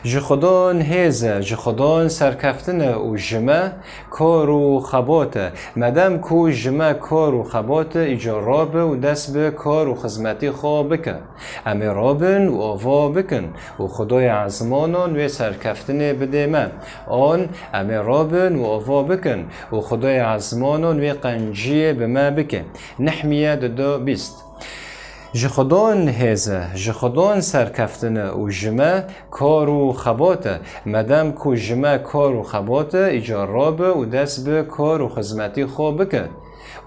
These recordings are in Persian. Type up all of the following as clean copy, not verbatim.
جخدان هیزه جخدان سرکفتنه و جمع کار و خباته مدام کو جمع کار و خباته ایجا رابه و دست به کار و خدمتی خواه بکن امی رابن و آوا بکن و خدای عظمانان و سرکفتنه بده من آن امی رابن و آوا بکن و خدای عظمانان و قنجیه به ما بکن نحمیه دو بیست جخدان هزه جخدان سرکفتنه و جمع کار و خباته مدام کو جمع کار و خباته ایجا رابه و دست به کار و خدمتی خواه بکن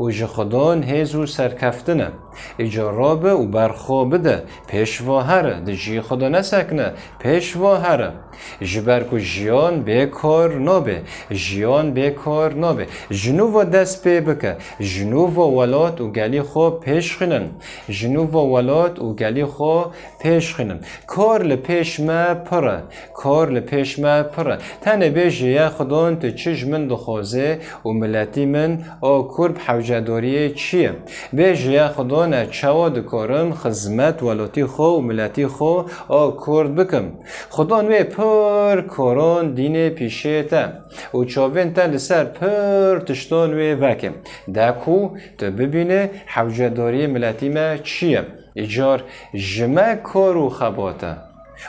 و جخدان هزو سرکفتنه ایجا رابه و برخوا بده پیشوا هره ده جی خدا نسکنه پیشوا هره جبر کو جیان بیکار نابه جیان بیکار نابه جنوب دست پی بکه جنوب ولات و گلی خو پیش خینن جنوب ولات و گلی خو پیش خینن کار لپیش ما پره کار لپیش ما پره تنه بیجی یا خدان تو چج من دخوازه و ملتی من او کرب حوجداریه چیه بیجی یا خدان چوا دکارم خدمت ولاتی خو و ملتی خو او کرد بکم خدان وی پر کاران دین پیشه تا و چاوین تا لسر پر تشتان وی وکم دکو تا ببینه حوجداری ملتی ما چیه ایجار جمع کار و خباته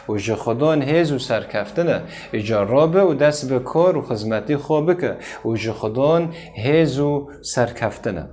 و جخدان هیز و سرکفتنه ایجار رابه و دست به کار و خدمتی خواه بکه و جخدان هیز و سرکفتنه